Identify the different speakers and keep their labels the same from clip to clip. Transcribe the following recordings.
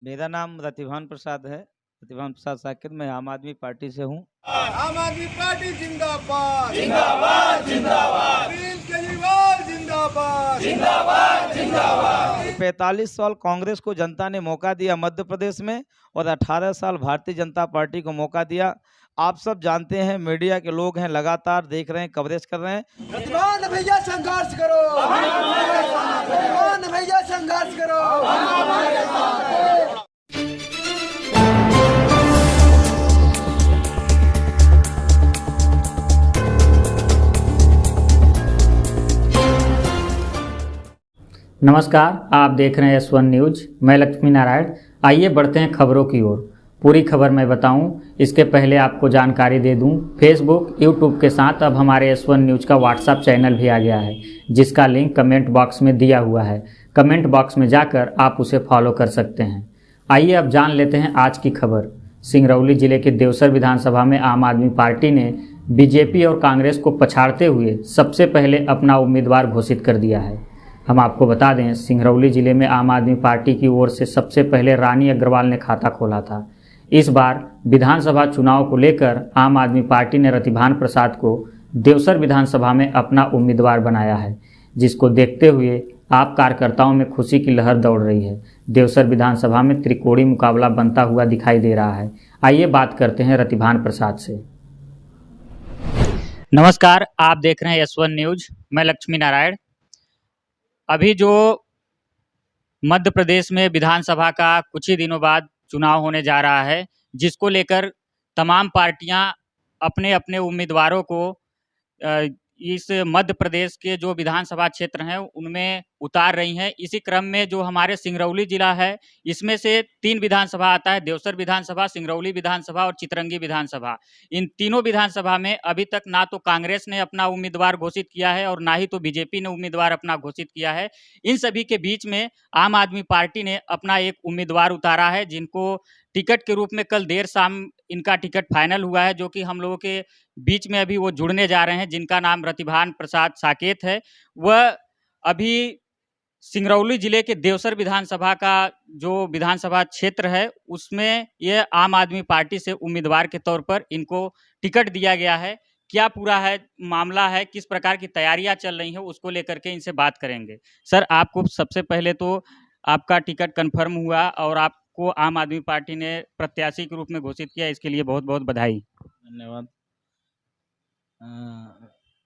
Speaker 1: मेरा नाम रतिभान प्रसाद है। रतिभान प्रसाद साकिर। मैं आम आदमी पार्टी से हूँ।
Speaker 2: आम आदमी पार्टी जिंदाबाद
Speaker 3: जिंदाबाद जिंदाबाद
Speaker 2: अरविंद केजरीवाल जिंदाबाद
Speaker 3: जिंदाबाद जिंदाबाद
Speaker 1: 45 साल कांग्रेस को जनता ने मौका दिया मध्य प्रदेश में, और 18 साल भारतीय जनता पार्टी को मौका दिया। आप सब जानते हैं, मीडिया के लोग हैं, लगातार देख रहे हैं, कवरेज कर रहे हैं।
Speaker 2: प्रतिभान भैया संघर्ष करो, प्रतिभान भैया संघर्ष करो।
Speaker 4: नमस्कार, आप देख रहे हैं S1 न्यूज। मैं लक्ष्मी नारायण। आइए बढ़ते हैं खबरों की ओर। पूरी खबर मैं बताऊं, इसके पहले आपको जानकारी दे दूं, फेसबुक, यूट्यूब के साथ अब हमारे S1 न्यूज का व्हाट्सएप चैनल भी आ गया है, जिसका लिंक कमेंट बॉक्स में दिया हुआ है। कमेंट बॉक्स में जाकर आप उसे फॉलो कर सकते हैं। आइए अब जान लेते हैं आज की खबर। सिंगरौली जिले के देवसर विधानसभा में आम आदमी पार्टी ने बीजेपी और कांग्रेस को पछाड़ते हुए सबसे पहले अपना उम्मीदवार घोषित कर दिया है। हम आपको बता दें, सिंगरौली जिले में आम आदमी पार्टी की ओर से सबसे पहले रानी अग्रवाल ने खाता खोला था। इस बार विधानसभा चुनाव को लेकर आम आदमी पार्टी ने रतिभान प्रसाद को देवसर विधानसभा में अपना उम्मीदवार बनाया है, जिसको देखते हुए आप कार्यकर्ताओं में खुशी की लहर दौड़ रही है। देवसर विधानसभा में त्रिकोणीय मुकाबला बनता हुआ दिखाई दे रहा है। आइए बात करते हैं रतिभान प्रसाद से। नमस्कार, आप देख रहे हैं S1 न्यूज। मैं लक्ष्मी नारायण। अभी जो मध्य प्रदेश में विधानसभा का कुछ ही दिनों बाद चुनाव होने जा रहा है, जिसको लेकर तमाम पार्टियां अपने अपने उम्मीदवारों को इस मध्य प्रदेश के जो विधानसभा क्षेत्र हैं उनमें उतार रही हैं। इसी क्रम में जो हमारे सिंगरौली जिला है, इसमें से 3 विधानसभा आता है: देवसर विधानसभा, सिंगरौली विधानसभा और चितरंगी विधानसभा। इन तीनों विधानसभा में अभी तक ना तो कांग्रेस ने अपना उम्मीदवार घोषित किया है और ना ही तो बीजेपी ने उम्मीदवार अपना घोषित किया है। इन सभी के बीच में आम आदमी पार्टी ने अपना एक उम्मीदवार उतारा है, जिनको टिकट के रूप में कल देर शाम इनका टिकट फाइनल हुआ है, जो कि हम लोगों के बीच में अभी वो जुड़ने जा रहे हैं, जिनका नाम रतिभान प्रसाद साकेत है। वह अभी सिंगरौली जिले के देवसर विधानसभा का जो विधानसभा क्षेत्र है, उसमें यह आम आदमी पार्टी से उम्मीदवार के तौर पर इनको टिकट दिया गया है। क्या पूरा है मामला है, किस प्रकार की तैयारियां चल रही हैं, उसको लेकर के इनसे बात करेंगे। सर, आपको सबसे पहले तो आपका टिकट कंफर्म हुआ और आपको आम आदमी पार्टी ने प्रत्याशी के रूप में घोषित किया, इसके लिए बहुत बहुत बधाई।
Speaker 1: धन्यवाद।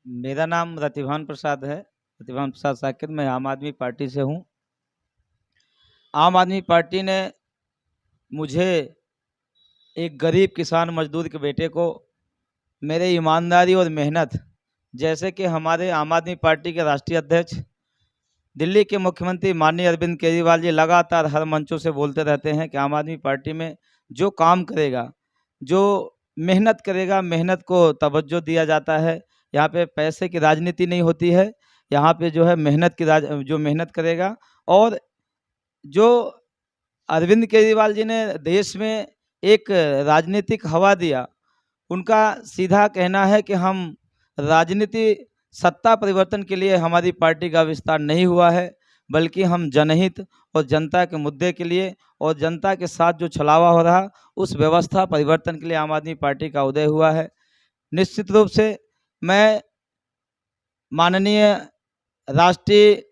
Speaker 1: मेरा नाम रतिभान प्रसाद है, रतिभान प्रसाद साकिर। मैं आम आदमी पार्टी से हूँ। आम आदमी पार्टी ने मुझे, एक गरीब किसान मजदूर के बेटे को, मेरे ईमानदारी और मेहनत, जैसे कि हमारे आम आदमी पार्टी के राष्ट्रीय अध्यक्ष, दिल्ली के मुख्यमंत्री माननीय अरविंद केजरीवाल जी लगातार हर मंचों से बोलते रहते हैं कि आम आदमी पार्टी में जो काम करेगा, जो मेहनत करेगा, मेहनत को तवज्जो दिया जाता है। यहाँ पे पैसे की राजनीति नहीं होती है। यहाँ पे जो है मेहनत की जो मेहनत करेगा। और जो अरविंद केजरीवाल जी ने देश में एक राजनीतिक हवा दिया, उनका सीधा कहना है कि हम राजनीति सत्ता परिवर्तन के लिए हमारी पार्टी का विस्तार नहीं हुआ है, बल्कि हम जनहित और जनता के मुद्दे के लिए और जनता के साथ जो छलावा हो रहा, उस व्यवस्था परिवर्तन के लिए आम आदमी पार्टी का उदय हुआ है। निश्चित रूप से मैं माननीय राष्ट्रीय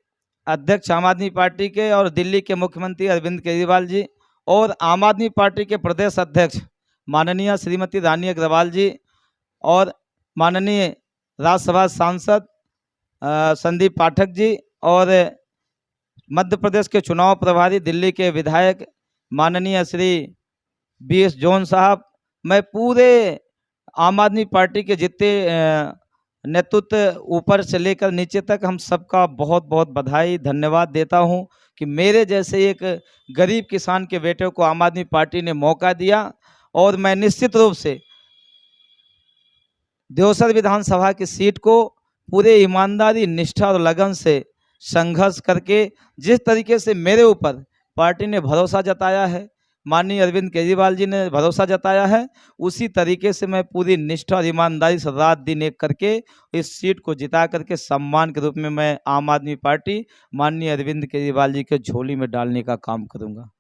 Speaker 1: अध्यक्ष आम आदमी पार्टी के और दिल्ली के मुख्यमंत्री अरविंद केजरीवाल जी और आम आदमी पार्टी के प्रदेश अध्यक्ष माननीय श्रीमती रानी अग्रवाल जी और माननीय राज्यसभा सांसद संदीप पाठक जी और मध्य प्रदेश के चुनाव प्रभारी दिल्ली के विधायक माननीय श्री BS जॉन साहब, मैं पूरे आम आदमी पार्टी के जितने नेतृत्व ऊपर से लेकर नीचे तक, हम सबका बहुत बहुत बधाई धन्यवाद देता हूं कि मेरे जैसे एक गरीब किसान के बेटे को आम आदमी पार्टी ने मौका दिया। और मैं निश्चित रूप से देवसर विधानसभा की सीट को पूरे ईमानदारी, निष्ठा और लगन से संघर्ष करके, जिस तरीके से मेरे ऊपर पार्टी ने भरोसा जताया है, माननीय अरविंद केजरीवाल जी ने भरोसा जताया है, उसी तरीके से मैं पूरी निष्ठा और ईमानदारी से रात दिन एक करके इस सीट को जिता करके सम्मान के रूप में मैं आम आदमी पार्टी माननीय अरविंद केजरीवाल जी के झोली में डालने का काम करूंगा।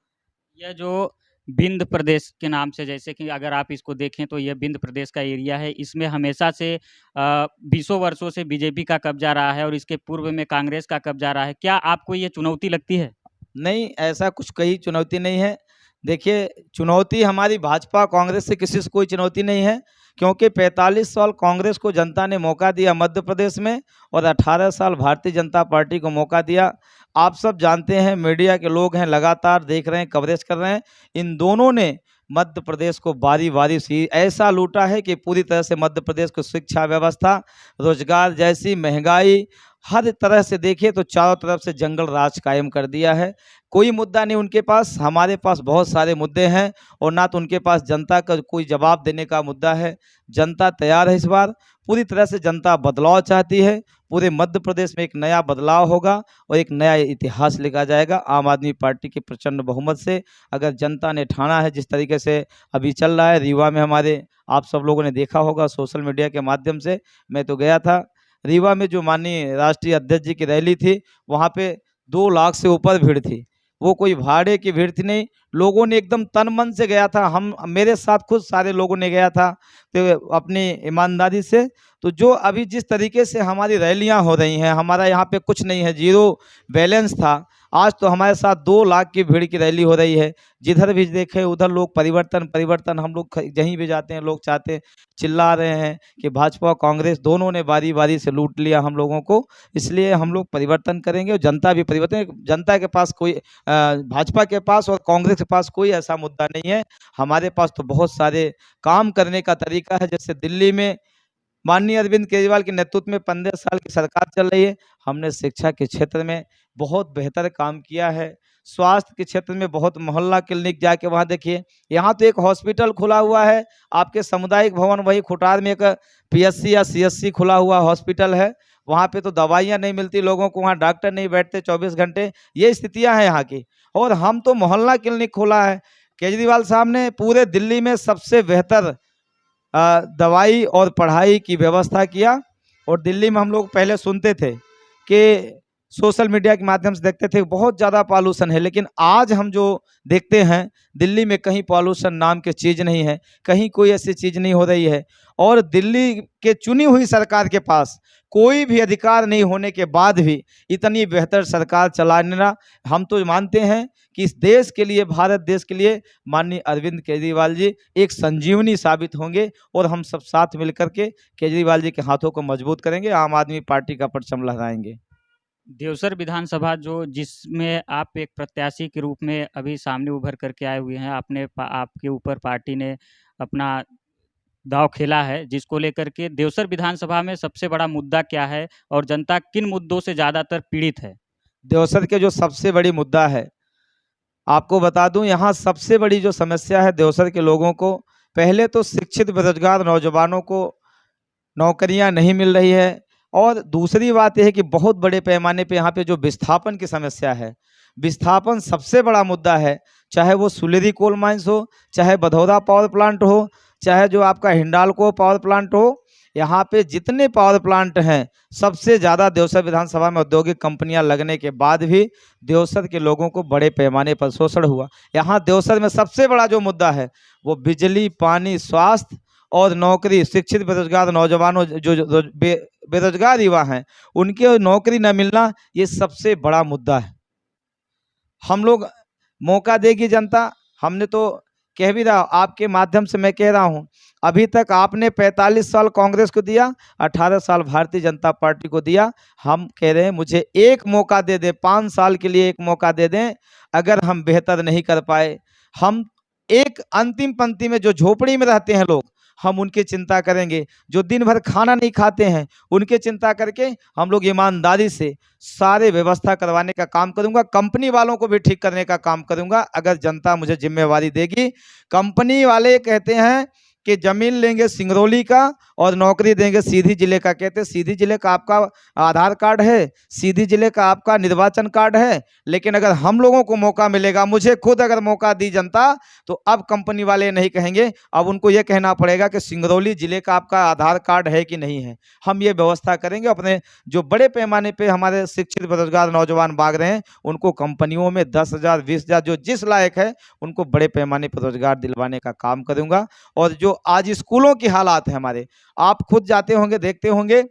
Speaker 4: यह जो विंध्य प्रदेश के नाम से, जैसे कि अगर आप इसको देखें तो यह विंध्य प्रदेश का एरिया है। इसमें हमेशा से बीसों वर्षों से बीजेपी का कब्जा रहा है और इसके पूर्व में कांग्रेस का कब्जा रहा है। क्या आपको ये चुनौती लगती है?
Speaker 1: नहीं, ऐसा कुछ कहीं चुनौती नहीं है। देखिए, चुनौती हमारी भाजपा कांग्रेस से किसी से कोई चुनौती नहीं है, क्योंकि 45 साल कांग्रेस को जनता ने मौका दिया मध्य प्रदेश में और 18 साल भारतीय जनता पार्टी को मौका दिया। आप सब जानते हैं, मीडिया के लोग हैं, लगातार देख रहे हैं, कवरेज कर रहे हैं। इन दोनों ने मध्य प्रदेश को बारी बारी से ऐसा लूटा है कि पूरी तरह से मध्य प्रदेश को शिक्षा व्यवस्था, रोजगार जैसी, महंगाई, हर तरह से देखिए तो चारों तरफ से जंगल राज कायम कर दिया है। कोई मुद्दा नहीं उनके पास, हमारे पास बहुत सारे मुद्दे हैं और ना तो उनके पास जनता का कोई जवाब देने का मुद्दा है। जनता तैयार है, इस बार पूरी तरह से जनता बदलाव चाहती है। पूरे मध्य प्रदेश में एक नया बदलाव होगा और एक नया इतिहास लिखा जाएगा आम आदमी पार्टी के प्रचंड बहुमत से। अगर जनता ने ठाना है, जिस तरीके से अभी चल रहा है रीवा में, हमारे आप सब लोगों ने देखा होगा सोशल मीडिया के माध्यम से, मैं तो गया था। रीवा में जो माननीय राष्ट्रीय अध्यक्ष जी की रैली थी, वहाँ पे 2 लाख से ऊपर भीड़ थी। वो कोई भाड़े की भीड़ थी नहीं, लोगों ने एकदम तन मन से गया था। हम, मेरे साथ खुद सारे लोगों ने गया था, तो अपनी ईमानदारी से। तो जो अभी जिस तरीके से हमारी रैलियां हो रही हैं, हमारा यहाँ पे कुछ नहीं है, जीरो बैलेंस था। आज तो हमारे साथ 2 लाख की भीड़ की रैली हो रही है। जिधर भी देखे उधर लोग परिवर्तन परिवर्तन, हम लोग जहीं भी जाते हैं लोग चाहते हैं, चिल्ला रहे हैं कि भाजपा कांग्रेस दोनों ने बारी बारी से लूट लिया हम लोगों को। इसलिए हम लोग परिवर्तन करेंगे और जनता भी परिवर्तन। जनता के पास कोई भाजपा के पास और कांग्रेस के पास कोई ऐसा मुद्दा नहीं है। हमारे पास तो बहुत सारे काम करने का तरीका है। जैसे दिल्ली में माननीय अरविंद केजरीवाल के नेतृत्व में 15 साल की सरकार चल रही है। हमने शिक्षा के क्षेत्र में बहुत बेहतर काम किया है। स्वास्थ्य के क्षेत्र में बहुत, मोहल्ला क्लिनिक जाके वहाँ देखिए, यहाँ तो एक हॉस्पिटल खुला हुआ है, आपके सामुदायिक भवन वही खुटार में एक पीएससी या सीएससी खुला हुआ हॉस्पिटल है। वहाँ पे तो दवाइयाँ नहीं मिलती लोगों को, वहाँ डॉक्टर नहीं बैठते 24 घंटे। ये स्थितियाँ हैं यहाँ की। और हम तो मोहल्ला क्लिनिक खोला है। केजरीवाल साहब ने पूरे दिल्ली में सबसे बेहतर दवाई और पढ़ाई की व्यवस्था किया। और दिल्ली में हम लोग पहले सुनते थे कि सोशल मीडिया के माध्यम से देखते थे बहुत ज़्यादा पॉल्यूशन है, लेकिन आज हम जो देखते हैं दिल्ली में कहीं पॉल्यूशन नाम की चीज़ नहीं है, कहीं कोई ऐसी चीज़ नहीं हो रही है। और दिल्ली के चुनी हुई सरकार के पास कोई भी अधिकार नहीं होने के बाद भी इतनी बेहतर सरकार चलाना, हम तो मानते हैं कि इस देश के लिए, भारत देश के लिए माननीय अरविंद केजरीवाल जी एक संजीवनी साबित होंगे। और हम सब साथ मिलकर के केजरीवाल जी के हाथों को मजबूत करेंगे, आम आदमी पार्टी का परचम लहराएंगे।
Speaker 4: देवसर विधानसभा जो, जिसमें आप एक प्रत्याशी के रूप में अभी सामने उभर करके आए हुए हैं, आपके ऊपर पार्टी ने अपना दांव खेला है, जिसको लेकर के देवसर विधानसभा में सबसे बड़ा मुद्दा क्या है और जनता किन मुद्दों से ज़्यादातर पीड़ित है?
Speaker 1: देवसर के जो सबसे बड़ी मुद्दा है, आपको बता दूं, यहाँ सबसे बड़ी जो समस्या है देवसर के लोगों को, पहले तो शिक्षित बेरोजगार नौजवानों को नौकरियां नहीं मिल रही है। और दूसरी बात यह है कि बहुत बड़े पैमाने पे यहाँ पे जो विस्थापन की समस्या है, विस्थापन सबसे बड़ा मुद्दा है। चाहे वो सुलेरी कोल माइंस हो, चाहे बधौदा पावर प्लांट हो, चाहे जो आपका हिंडाल्को पावर प्लांट हो, यहाँ पे जितने पावर प्लांट हैं सबसे ज़्यादा देवसर विधानसभा में औद्योगिक कंपनियां लगने के बाद भी देवसर के लोगों को बड़े पैमाने पर शोषण हुआ। यहाँ देवसर में सबसे बड़ा जो मुद्दा है वो बिजली, पानी, स्वास्थ्य और नौकरी। शिक्षित बेरोजगार नौजवानों, जो बेरोजगार युवा हैं, उनके नौकरी न मिलना, ये सबसे बड़ा मुद्दा है। हम लोग मौका देगी जनता, हमने तो कह भी रहा, आपके माध्यम से मैं कह रहा हूं, अभी तक आपने 45 साल कांग्रेस को दिया, 18 साल भारतीय जनता पार्टी को दिया। हम कह रहे हैं मुझे एक मौका दे दें, 5 साल के लिए एक मौका दे दें। अगर हम बेहतर नहीं कर पाए, हम एक अंतिम पंक्ति में जो झोपड़ी में रहते हैं लोग, हम उनकी चिंता करेंगे। जो दिन भर खाना नहीं खाते हैं, उनकी चिंता करके हम लोग ईमानदारी से सारे व्यवस्था करवाने का काम करूंगा। कंपनी वालों को भी ठीक करने का काम करूंगा, अगर जनता मुझे जिम्मेवारी देगी। कंपनी वाले कहते हैं कि जमीन लेंगे सिंगरौली का और नौकरी देंगे सीधी जिले का। कहते सीधी जिले का आपका आधार कार्ड है, सीधी जिले का आपका निर्वाचन कार्ड है, लेकिन अगर हम लोगों को मौका मिलेगा, मुझे खुद अगर मौका दी जनता, तो अब कंपनी वाले नहीं कहेंगे, अब उनको यह कहना पड़ेगा कि सिंगरौली जिले का आपका आधार कार्ड है कि नहीं है। हम ये व्यवस्था करेंगे। अपने जो बड़े पैमाने पे हमारे शिक्षित बेरोजगार नौजवान भाग रहे हैं, उनको कंपनियों में 10,000 20,000 जो जिस लायक है उनको बड़े पैमाने पर रोजगार दिलवाने का काम करूंगा। और जो आज स्कूलों की हालात है हमारे, आप खुद जाते होंगे, देखते होंगे,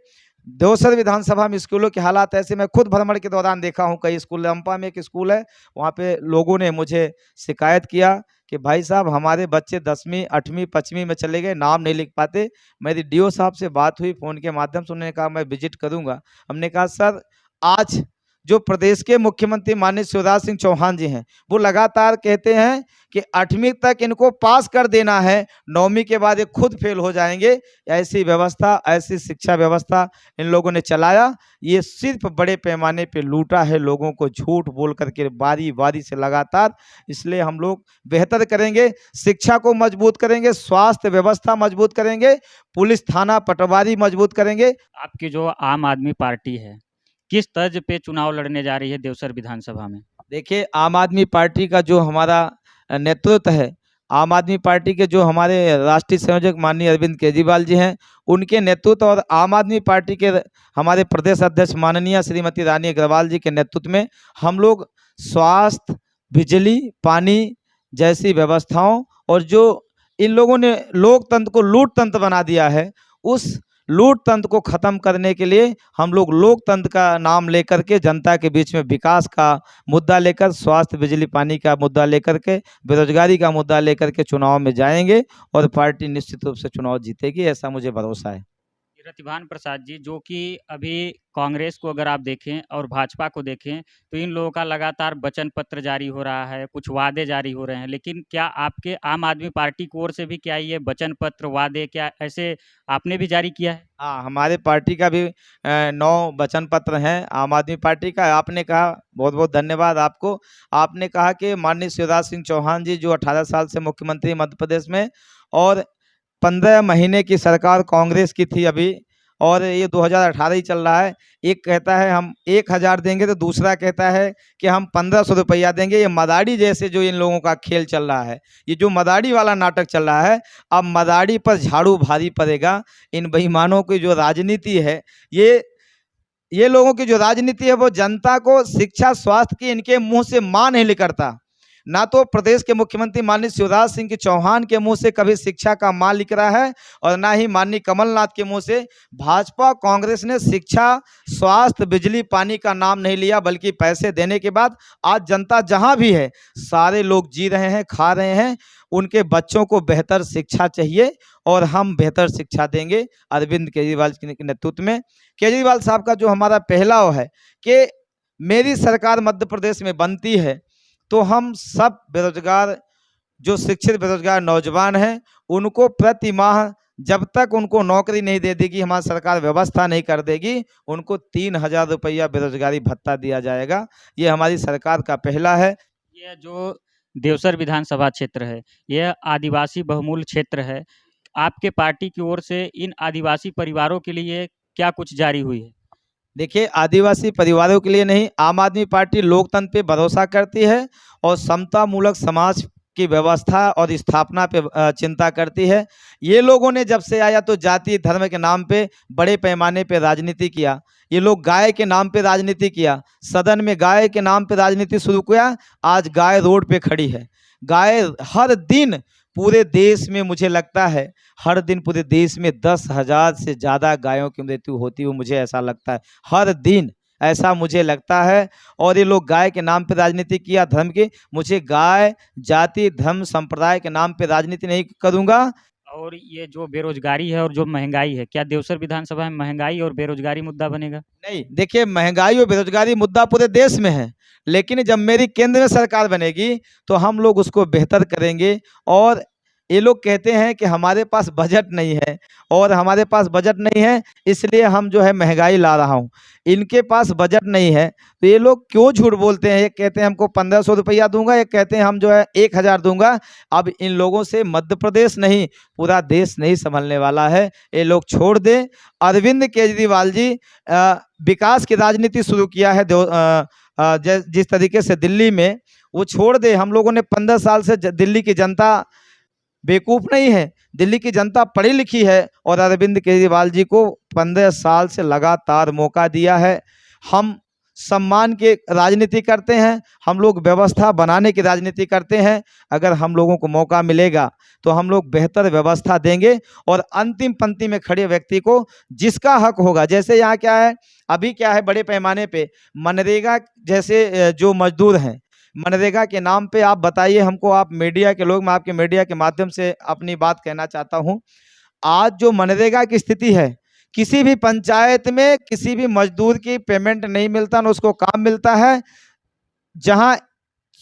Speaker 1: देवसर विधानसभा में स्कूलों के हालात ऐसे, मैं खुद भ्रमण के दौरान देखा हूं कई स्कूल। रंपा में एक स्कूल है, वहां पे लोगों ने मुझे शिकायत किया कि भाई साहब हमारे बच्चे 10वीं 8वीं 5वीं में चले गए, नाम नहीं लिख पाते। मेरी डीओ साहब से बात हुई फोन के माध्यम से, उन्होंने कहा मैं विजिट करूंगा। हमने कहा सर, आज जो प्रदेश के मुख्यमंत्री माननीय शिवराज सिंह चौहान जी हैं, वो लगातार कहते हैं कि 8वीं तक इनको पास कर देना है, 9वीं के बाद ये खुद फेल हो जाएंगे। ऐसी व्यवस्था, ऐसी शिक्षा व्यवस्था इन लोगों ने चलाया। ये सिर्फ बड़े पैमाने पे लूटा है लोगों को, झूठ बोल करके बारी बारी से लगातार। इसलिए हम लोग बेहतर करेंगे, शिक्षा को मजबूत करेंगे, स्वास्थ्य व्यवस्था मजबूत करेंगे, पुलिस थाना पटवारी मजबूत करेंगे।
Speaker 4: आपकी जो आम आदमी पार्टी है, किस तर्ज पे चुनाव लड़ने जा रही है देवसर विधानसभा में?
Speaker 1: देखिए, आम आदमी पार्टी का जो हमारा नेतृत्व है, आम आदमी पार्टी के जो हमारे राष्ट्रीय संयोजक माननीय अरविंद केजरीवाल जी हैं, उनके नेतृत्व और आम आदमी पार्टी के हमारे प्रदेश अध्यक्ष माननीय श्रीमती रानी अग्रवाल जी के नेतृत्व में हम लोग स्वास्थ्य, बिजली, पानी जैसी व्यवस्थाओं, और जो इन लोगों ने लोकतंत्र को लूट तंत्र बना दिया है, उस लूट तंत्र को खत्म करने के लिए हम लोग लोकतंत्र का नाम लेकर के जनता के बीच में विकास का मुद्दा लेकर, स्वास्थ्य, बिजली, पानी का मुद्दा लेकर के, बेरोजगारी का मुद्दा लेकर के चुनाव में जाएंगे और पार्टी निश्चित रूप से चुनाव जीतेगी, ऐसा मुझे भरोसा है।
Speaker 4: प्रतिभान प्रसाद जी, जो कि अभी कांग्रेस को अगर आप देखें और भाजपा को देखें, तो इन लोगों का लगातार वचन पत्र जारी हो रहा है, कुछ वादे जारी हो रहे हैं, लेकिन क्या आपके आम आदमी पार्टी की ओर से भी क्या ये वचन पत्र, वादे क्या ऐसे आपने भी जारी किया है?
Speaker 1: हाँ, हमारे पार्टी का भी 9 वचन पत्र हैं आम आदमी पार्टी का। आपने कहा, बहुत बहुत धन्यवाद आपको, आपने कहा कि माननीय शिवराज सिंह चौहान जी जो 18 साल से मुख्यमंत्री मध्य प्रदेश में, और 15 महीने की सरकार कांग्रेस की थी अभी, और ये 2018 ही चल रहा है। एक कहता है हम 1,000 देंगे, तो दूसरा कहता है कि हम 1,500 रुपया देंगे। ये मदारी जैसे जो इन लोगों का खेल चल रहा है, ये जो मदारी वाला नाटक चल रहा है, अब मदारी पर झाड़ू भारी पड़ेगा। इन बेईमानों की जो राजनीति है, ये लोगों की जो राजनीति है, वो जनता को शिक्षा, स्वास्थ्य की इनके मुंह से मां नहीं निकलता। ना तो प्रदेश के मुख्यमंत्री माननीय शिवराज सिंह चौहान के मुंह से कभी शिक्षा का मान लिख रहा है, और ना ही माननीय कमलनाथ के मुंह से। भाजपा कांग्रेस ने शिक्षा, स्वास्थ्य, बिजली, पानी का नाम नहीं लिया, बल्कि पैसे देने के बाद आज जनता जहां भी है, सारे लोग जी रहे हैं, खा रहे हैं। उनके बच्चों को बेहतर शिक्षा चाहिए, और हम बेहतर शिक्षा देंगे अरविंद केजरीवाल के नेतृत्व में। केजरीवाल साहब का जो हमारा पहला वो है कि मेरी सरकार मध्य प्रदेश में बनती है, तो हम सब बेरोजगार, जो शिक्षित बेरोजगार नौजवान हैं, उनको प्रति माह जब तक उनको नौकरी नहीं दे देगी, हमारी सरकार व्यवस्था नहीं कर देगी, उनको 3,000 रुपया बेरोजगारी भत्ता दिया जाएगा। ये हमारी सरकार का पहला है।
Speaker 4: ये जो देवसर विधानसभा क्षेत्र है, यह आदिवासी बहुमूल्य क्षेत्र है। आपके पार्टी की ओर से इन आदिवासी परिवारों के लिए क्या कुछ जारी हुई है?
Speaker 1: देखिए, आदिवासी परिवारों के लिए नहीं, आम आदमी पार्टी लोकतंत्र पे भरोसा करती है और समता मूलक समाज की व्यवस्था और स्थापना पे चिंता करती है। ये लोगों ने जब से आया तो जाति धर्म के नाम पे बड़े पैमाने पे राजनीति किया। ये लोग गाय के नाम पे राजनीति किया, सदन में गाय के नाम पे राजनीति शुरू किया। आज गाय रोड पे खड़ी है। गाय हर दिन पूरे देश में, मुझे लगता है हर दिन पूरे देश में 10,000 से ज़्यादा गायों की मृत्यु होती है, मुझे ऐसा लगता है हर दिन, ऐसा मुझे लगता है। और ये लोग गाय के नाम पे राजनीति किया, धर्म की। मुझे गाय, जाति, धर्म, संप्रदाय के नाम पे राजनीति नहीं करूँगा।
Speaker 4: और ये जो बेरोजगारी है और जो महंगाई है, क्या देवसर विधानसभा में महंगाई और बेरोजगारी मुद्दा बनेगा?
Speaker 1: नहीं, देखिए, महंगाई और बेरोजगारी मुद्दा पूरे देश में है, लेकिन जब मेरी केंद्र में सरकार बनेगी तो हम लोग उसको बेहतर करेंगे। और ये लोग कहते हैं कि हमारे पास बजट नहीं है, और हमारे पास बजट नहीं है इसलिए हम जो है महंगाई ला रहा हूँ। इनके पास बजट नहीं है तो ये लोग क्यों झूठ बोलते हैं? एक कहते हैं हमको 1500 रुपया दूंगा, एक कहते हैं हम जो है 1000 दूंगा। अब इन लोगों से मध्य प्रदेश नहीं पूरा देश नहीं संभलने वाला है, ये लोग छोड़ दें। अरविंद केजरीवाल जी विकास की राजनीति शुरू किया है जिस तरीके से दिल्ली में, वो छोड़ दे। हम लोगों ने 15 साल से दिल्ली की जनता बेवकूफ नहीं है, दिल्ली की जनता पढ़ी लिखी है, और अरविंद केजरीवाल जी को 15 साल से लगातार मौका दिया है। हम सम्मान की राजनीति करते हैं, हम लोग व्यवस्था बनाने की राजनीति करते हैं। अगर हम लोगों को मौका मिलेगा तो हम लोग बेहतर व्यवस्था देंगे, और अंतिम पंक्ति में खड़े व्यक्ति को जिसका हक होगा, जैसे यहाँ क्या है अभी क्या है बड़े पैमाने पे मनरेगा जैसे जो मजदूर हैं, मनरेगा के नाम पे आप बताइए हमको, आप मीडिया के लोग, मैं आपके मीडिया के माध्यम से अपनी बात कहना चाहता हूं। आज जो मनरेगा की स्थिति है, किसी भी पंचायत में किसी भी मजदूर की पेमेंट नहीं मिलता, ना उसको काम मिलता है। जहां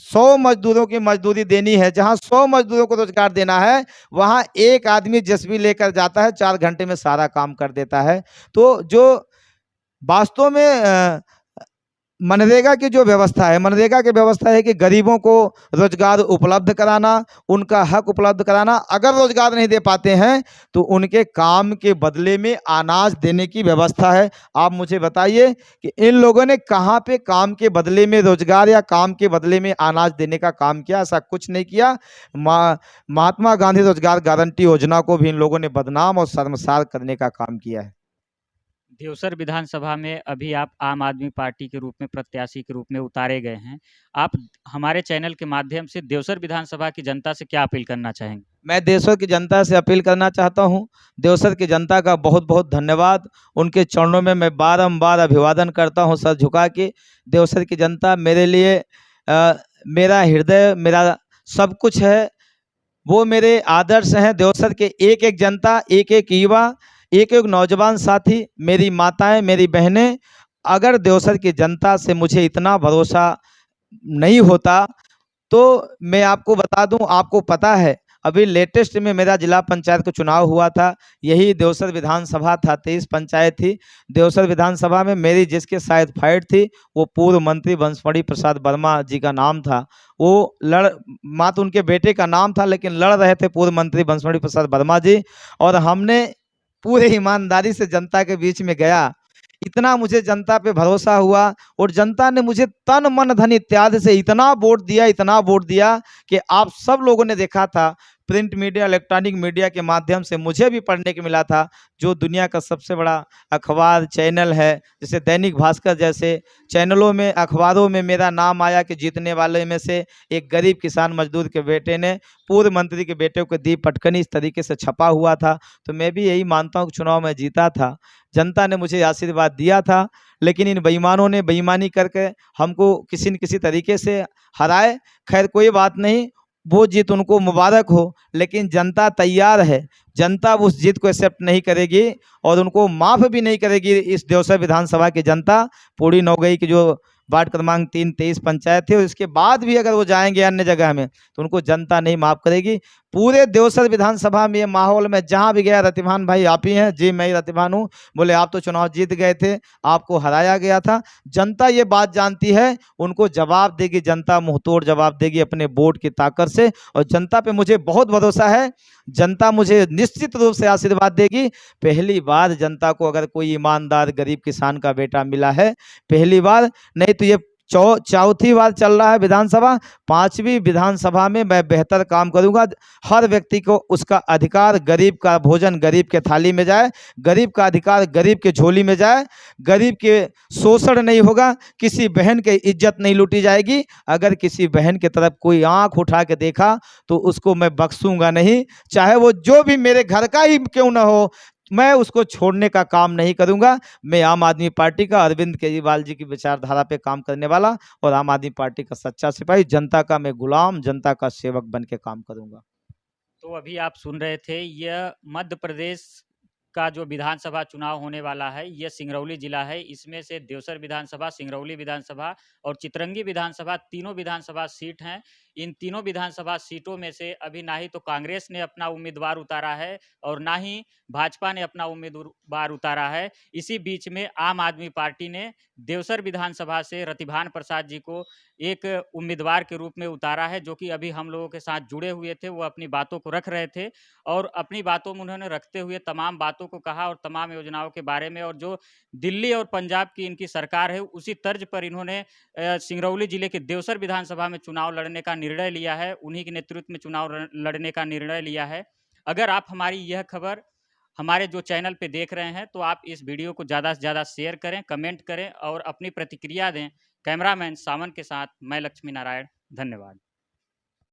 Speaker 1: 100 मजदूरों की मजदूरी देनी है, जहां 100 मजदूरों को रोजगार देना है, वहां एक आदमी जेसीबी लेकर जाता है, 4 घंटे में सारा काम कर देता है। तो जो वास्तव में मनरेगा की जो व्यवस्था है, मनरेगा की व्यवस्था है कि गरीबों को रोजगार उपलब्ध कराना, उनका हक उपलब्ध कराना। अगर रोजगार नहीं दे पाते हैं तो उनके काम के बदले में अनाज देने की व्यवस्था है। आप मुझे बताइए कि इन लोगों ने कहाँ पे काम के बदले में रोजगार या काम के बदले में अनाज देने का काम किया? ऐसा कुछ नहीं किया। महात्मा गांधी रोजगार गारंटी योजना को भी इन लोगों ने बदनाम और शर्मसार करने का काम किया है।
Speaker 4: देवसर विधानसभा में अभी आप आम आदमी पार्टी के रूप में प्रत्याशी के रूप में उतारे गए हैं। आप हमारे चैनल के माध्यम से देवसर विधानसभा की जनता से क्या अपील करना चाहेंगे?
Speaker 1: मैं देवसर की जनता से अपील करना चाहता हूं, देवसर की जनता का बहुत बहुत धन्यवाद। उनके चरणों में मैं बारंबार अभिवादन करता हूं सर झुका के। देवसर की जनता मेरे लिए मेरा हृदय, मेरा सब कुछ है, वो मेरे आदर्श हैं। देवसर के एक एक जनता, एक एक युवा, एक एक नौजवान साथी, मेरी माताएं, मेरी बहनें, अगर देवसर की जनता से मुझे इतना भरोसा नहीं होता तो मैं आपको बता दूं, आपको पता है अभी लेटेस्ट में मेरा जिला पंचायत का चुनाव हुआ था, यही देवसर विधानसभा था, 23 पंचायत थी। देवसर विधानसभा में मेरी जिसके शायद फाइट थी वो पूर्व मंत्री बंसमणि प्रसाद वर्मा जी का नाम था। वो मात्र उनके बेटे का नाम था, लेकिन लड़ रहे थे पूर्व मंत्री बंसमणि प्रसाद वर्मा जी, और हमने पूरे ईमानदारी से जनता के बीच में गया। इतना मुझे जनता पे भरोसा हुआ, और जनता ने मुझे तन मन धन इत्यादि से इतना वोट दिया, इतना वोट दिया कि आप सब लोगों ने देखा था, प्रिंट मीडिया, इलेक्ट्रॉनिक मीडिया के माध्यम से मुझे भी पढ़ने को मिला था। जो दुनिया का सबसे बड़ा अखबार चैनल है, जैसे दैनिक भास्कर जैसे चैनलों में, अखबारों में मेरा नाम आया कि जीतने वाले में से एक गरीब किसान मजदूर के बेटे ने पूर्व मंत्री के बेटे को दी पटकनी, इस तरीके से छपा हुआ था। तो मैं भी यही मानता हूँ कि चुनाव में जीता था, जनता ने मुझे आशीर्वाद दिया था, लेकिन इन बेईमानों ने बेईमानी करके हमको किसी न किसी तरीके से हराए। खैर कोई बात नहीं, वो जीत उनको मुबारक हो, लेकिन जनता तैयार है, जनता उस जीत को एक्सेप्ट नहीं करेगी और उनको माफ़ भी नहीं करेगी। इस देवसर विधानसभा की जनता पूरी नौगई की जो वार्ड क्रमांक 3 23 पंचायत थे, उसके बाद भी अगर वो जाएंगे अन्य जगह में तो उनको जनता नहीं माफ़ करेगी। पूरे देवसर विधानसभा में ये माहौल में जहाँ भी गया, रतिभान भाई आप ही हैं जी, मैं ही रतिभान हूँ, बोले आप तो चुनाव जीत गए थे, आपको हराया गया था। जनता ये बात जानती है, उनको जवाब देगी जनता, मुंहतोड़ जवाब देगी अपने वोट की ताकत से, और जनता पे मुझे बहुत भरोसा है, जनता मुझे निश्चित रूप से आशीर्वाद देगी। पहली बार जनता को अगर कोई ईमानदार गरीब किसान का बेटा मिला है, पहली बार, नहीं तो ये चौथी बार चल रहा है विधानसभा, 5वीं विधानसभा में मैं बेहतर काम करूंगा। हर व्यक्ति को उसका अधिकार, गरीब का भोजन गरीब के थाली में जाए, गरीब का अधिकार गरीब के झोली में जाए, गरीब के शोषण नहीं होगा, किसी बहन की इज्जत नहीं लूटी जाएगी। अगर किसी बहन की तरफ कोई आंख उठा के देखा तो उसको मैं बख्शूंगा नहीं, चाहे वो जो भी मेरे घर का ही क्यों ना हो, मैं उसको छोड़ने का काम नहीं करूंगा। मैं आम आदमी पार्टी का, अरविंद केजरीवाल जी की विचारधारा पे काम करने वाला और आम आदमी पार्टी का सच्चा सिपाही, जनता का मैं गुलाम, जनता का सेवक बन के काम करूंगा।
Speaker 4: तो अभी आप सुन रहे थे, यह मध्य प्रदेश का जो विधानसभा चुनाव होने वाला है, यह सिंगरौली जिला है। इसमें से देवसर विधानसभा, सिंगरौली विधानसभा और चितरंगी विधानसभा, तीनों विधानसभा सीट हैं। इन तीनों विधानसभा सीटों में से अभी ना ही तो कांग्रेस ने अपना उम्मीदवार उतारा है और ना ही भाजपा ने अपना उम्मीदवार उतारा है। इसी बीच में आम आदमी पार्टी ने देवसर विधानसभा से रतिभान प्रसाद जी को एक उम्मीदवार के रूप में उतारा है, जो कि अभी हम लोगों के साथ जुड़े हुए थे। वो अपनी बातों को रख रहे थे और अपनी बातों में उन्होंने रखते हुए तमाम बातों को कहा और तमाम योजनाओं के बारे में, और जो दिल्ली और पंजाब की इनकी सरकार है उसी तर्ज पर इन्होंने सिंगरौली जिले के देवसर विधानसभा में चुनाव लड़ने का निर्णय लिया है। उन्हीं के नेतृत्व में चुनाव लड़ने का निर्णय लिया है। अगर आप हमारी यह खबर हमारे जो चैनल पे देख रहे हैं तो आप इस वीडियो को ज़्यादा से ज़्यादा शेयर करें, कमेंट करें और अपनी प्रतिक्रिया दें। कैमरामैन सावन के साथ मैं लक्ष्मी नारायण, धन्यवाद।